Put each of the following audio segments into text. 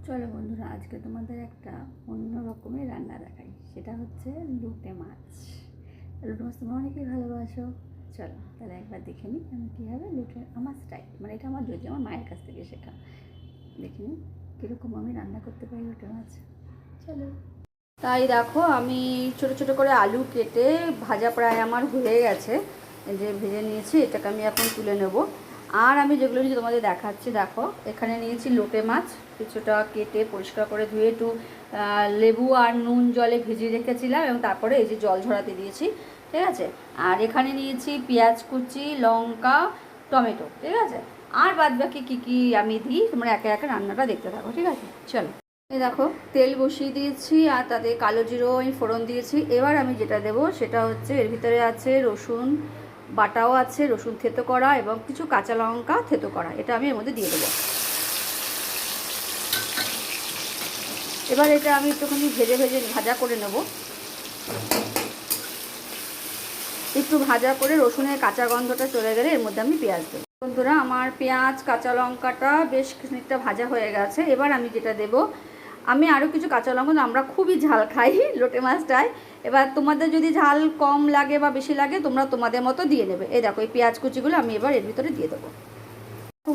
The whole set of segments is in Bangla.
চলো বন্ধুরা, আজকে তোমাদের একটা অন্য রকমের রান্না দেখাই। সেটা হচ্ছে লোটে মাছ। লোটে মাছ তোমরা অনেকেই ভালোবাসো। চলো তাহলে একবার দেখে নিই আমি কীভাবে লোটে, আমার স্টাইল, মানে এটা আমার যদি আমার মায়ের কাছ থেকে শেখা। দেখে নিই কীরকম আমি রান্না করতে পারি লোটে মাছ। চলো। তাই দেখো, আমি ছোট ছোট করে আলু কেটে ভাজা প্রায় আমার হয়ে গেছে, যে ভেজে নিয়েছি। এটাকে আমি এখন তুলে নেব। আর আমি যেগুলো নিয়ে তোমাদের দেখাচ্ছি, দেখো এখানে নিয়েছি লোটে মাছ, কিছুটা কেটে পরিষ্কার করে ধুয়ে একটু লেবু আর নুন জলে ভিজিয়ে রেখেছিলাম এবং তারপরে এই যে জল ঝরাতে দিয়েছি, ঠিক আছে। আর এখানে নিয়েছি পেঁয়াজ কুচি, লঙ্কা, টমেটো, ঠিক আছে। আর বাদ বাকি কী কী আমি দিই তোমরা একে একে রান্নাটা দেখতে থাকো, ঠিক আছে। চলো। এই দেখো তেল বসিয়ে দিয়েছি আর তাতে কালো জিরো আমি ফোড়ন দিয়েছি। এবার আমি যেটা দেবো সেটা হচ্ছে, এর ভিতরে আছে রসুন বাটাও আছে, রসুন থেতো করা এবং কিছু কাঁচা লঙ্কা থেতো করা, এটা আমি এর মধ্যে দিয়ে দেবো। এবার এটা আমি একটুখানি ভাজা করে নেব। একটু ভাজা করে রসুনের কাঁচা গন্ধটা চলে গেলে এর মধ্যে আমি পেঁয়াজ দেবো। বন্ধুরা, আমার পেঁয়াজ কাঁচা লঙ্কাটা বেশ খানিকটা ভাজা হয়ে গেছে। এবার আমি যেটা দেবো, আমি আরও কিছু কাঁচা লঙ্কা, আমরা খুবই ঝাল খাই লোটে মাছটায়। এবার তোমাদের যদি ঝাল কম লাগে বা বেশি লাগে তোমরা তোমাদের মতো দিয়ে নেবে। এই দেখো এই পেঁয়াজ কুচিগুলো আমি এবার এর ভিতরে দিয়ে দেবো।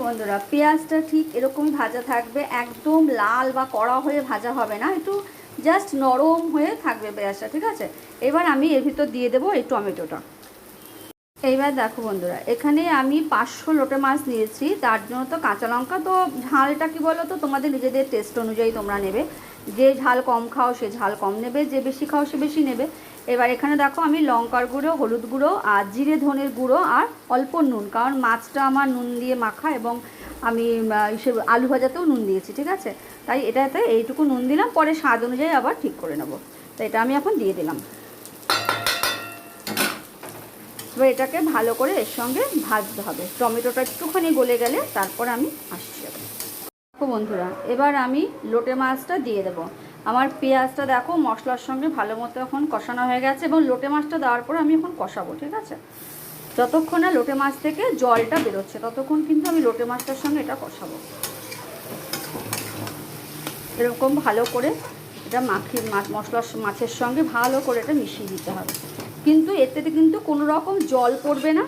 বন্ধুরা, পেঁয়াজটা ঠিক এরকমই ভাজা থাকবে, একদম লাল বা কড়া হয়ে ভাজা হবে না, একটু জাস্ট নরম হয়ে থাকবে পেঁয়াজটা, ঠিক আছে। এবার আমি এর ভিতর দিয়ে দেবো এই টমেটোটা। এইবার দেখো বন্ধুরা, এখানে আমি 500 লোটে মাছ নিয়েছি, তার জন্য তো কাঁচা লঙ্কা, তো ঝালটা কি বলো তো তোমাদের নিজেদের টেস্ট অনুযায়ী তোমরা নেবে। যে ঝাল কম খাও সে ঝাল কম নেবে, যে বেশি খাও সে বেশি নেবে। এবার এখানে দেখো আমি লঙ্কার গুঁড়ো, হলুদ গুঁড়ো আর জিরে ধনের গুঁড়ো আর অল্প নুন, কারণ মাছটা আমার নুন দিয়ে মাখা এবং আমি আলু ভাজাতেও নুন দিয়েছি, ঠিক আছে। তাই এটাতে এইটুকু নুন দিলাম, পরে স্বাদ অনুযায়ী আবার ঠিক করে নেবো। তো এটা আমি এখন দিয়ে দিলাম। এবার এটাকে ভালো করে এর সঙ্গে ভাজতে হবে। টমেটোটা একটুখানি গলে গেলে তারপর আমি আসছি। দেখো বন্ধুরা, এবার আমি লোটে মাছটা দিয়ে দেবো। আমার পেঁয়াজটা দেখো মশলার সঙ্গে ভালো মতো এখন কষানো হয়ে গেছে এবং লোটে মাছটা দেওয়ার পরে আমি এখন কষাবো, ঠিক আছে। যতক্ষণ না লোটে মাছ থেকে জলটা বেরোচ্ছে ততক্ষণ কিন্তু আমি লোটে মাছটার সঙ্গে এটা কষাবো। এরকম ভালো করে এটা মশলার মাছের সঙ্গে ভালো করে এটা মিশিয়ে দিতে হবে, কিন্তু এতে কিন্তু কোনো রকম জল পড়বে না।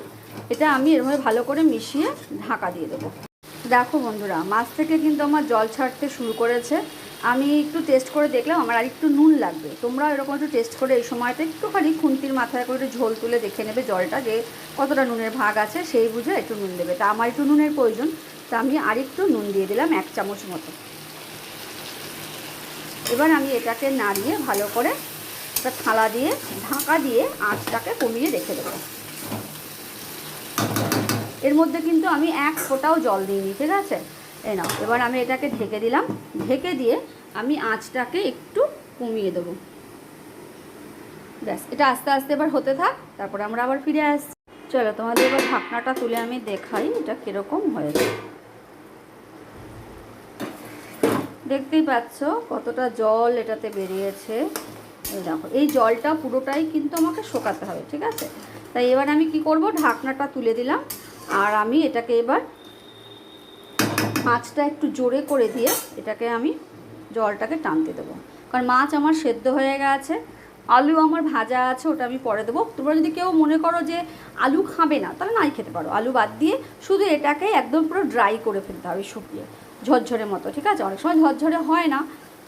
এটা আমি এরভাবে ভালো করে মিশিয়ে ঢাকা দিয়ে দেবো। দেখো বন্ধুরা, মাছ থেকে কিন্তু আমার জল ছাড়তে শুরু করেছে। আমি একটু টেস্ট করে দেখলাম আমার আর একটু নুন লাগবে। তোমরা এরকম একটু টেস্ট করে এই সময়টা একটুখানি খুন্তির মাথায় করে একটু ঝোল তুলে দেখে নেবে জলটা, যে কতটা নুনের ভাগ আছে, সেই বুঝে একটু নুন দেবে। তা আমার একটু নুনের প্রয়োজন, তা আমি আর একটু নুন দিয়ে দিলাম 1 চামচ মতো। এবার আমি এটাকে নাড়িয়ে ভালো করে একটা থালা দিয়ে ঢাকা দিয়ে আঁচটাকে কমিয়ে রেখে দেবো। এর মধ্যে কিন্তু আমি 1 ফোঁটাও জল দিইনি, ঠিক আছে। এই নাও, এবার আমি এটাকে ঢেকে দিলাম। ঢেকে দিয়ে আমি আঁচটাকে একটু কমিয়ে দেবো। ব্যাস, এটা আস্তে আস্তে এবার হতে থাক, তারপরে আমরা আবার ফিরে আসছি। চলো তোমাদের এবার ঢাকনাটা তুলে আমি দেখাই এটা কীরকম হয়েছে। দেখতেই পাচ্ছ কতটা জল এটাতে বেরিয়েছে। এই দেখো, এই জলটা পুরোটাই কিন্তু আমাকে শোকাতে হবে, ঠিক আছে। তাই এবার আমি কি করব, ঢাকনাটা তুলে দিলাম আর আমি এটাকে এবার মাছটা একটু জোরে করে দিয়ে এটাকে আমি জলটাকে টানতে দেবো, কারণ মাছ আমার সেদ্ধ হয়ে গেছে। আলু আমার ভাজা আছে, ওটা আমি পরে দেবো। তোমরা যদি কেউ মনে করো যে আলু খাবে না, তাহলে নাই খেতে পারো, আলু বাদ দিয়ে শুধু এটাকে একদম পুরো ড্রাই করে ফেলতে হবে, শুকিয়ে ঝরঝরে মতো, ঠিক আছে। অনেক সময় ঝরঝরে হয় না,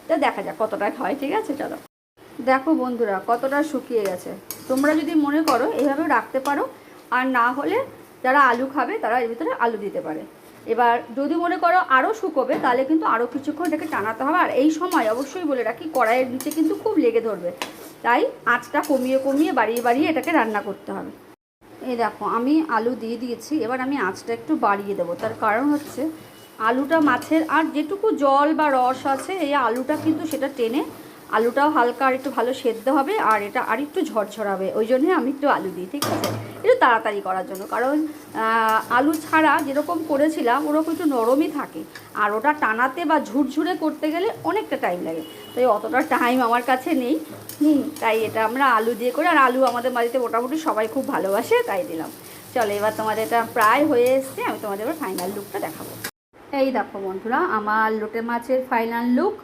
তা দেখা যাক কতটা হয়, ঠিক আছে। চলো দেখো বন্ধুরা, কতটা শুকিয়ে গেছে। তোমরা যদি মনে করো এভাবে রাখতে পারো, আর না হলে যারা আলু খাবে তারা এর ভিতরে আলু দিতে পারে। এবার যদি মনে করো আরও শুকোবে, তাহলে কিন্তু আরও কিছুক্ষণ এটাকে টানাতে হবে। আর এই সময় অবশ্যই বলে রাখি, কড়াইয়ের নিচে কিন্তু খুব লেগে ধরবে, তাই আঁচটা কমিয়ে কমিয়ে বাড়িয়ে বাড়িয়ে এটাকে রান্না করতে হবে। এই দেখো আমি আলু দিয়ে দিয়েছি, এবার আমি আঁচটা একটু বাড়িয়ে দেবো। তার কারণ হচ্ছে আলুটা মাছের আর যেটুকু জল বা রস আছে, এই আলুটা কিন্তু সেটা টেনে আলুটাও হালকা আর একটু ভালো সেদ্ধ হবে আর এটা আর একটু ঝরঝরাবে। ওই জন্যে আমি একটু আলু দিই, ঠিক আছে, একটু তাড়াতাড়ি করার জন্য। কারণ আলু ছাড়া যেরকম করেছিলাম ওরকম একটু নরমই থাকে, আর ওটা টানাতে বা ঝুরঝুরে করতে গেলে অনেকটা টাইম লাগে। তাই অতটা টাইম আমার কাছে নেই, তাই এটা আমরা আলু দিয়ে করি। আর আলু আমাদের বাড়িতে মোটামুটি সবাই খুব ভালোবাসে, তাই দিলাম। চলো এবার তোমাদের এটা প্রায় হয়ে এসছে, আমি তোমাদের এবার ফাইনাল লুকটা দেখাবো। এই দেখো বন্ধুরা, আমার লোটে মাছের ফাইনাল লুক।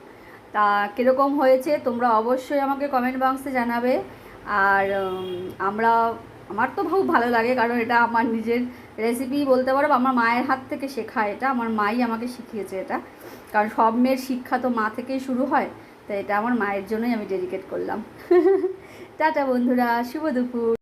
তা কীরকম হয়েছে তোমরা অবশ্যই আমাকে কমেন্ট বক্সে জানাবে। আর আমার তো খুব ভালো লাগে, কারণ এটা আমার নিজের রেসিপি বলতে পারো, আমার মায়ের হাত থেকে শেখা। এটা আমার মাই আমাকে শিখিয়েছে এটা, কারণ সব মেয়ের শিক্ষা তো মা থেকেই শুরু হয়। তাই এটা আমার মায়ের জন্যই আমি ডেডিকেট করলাম। টাটা বন্ধুরা, শুভ দুপুর।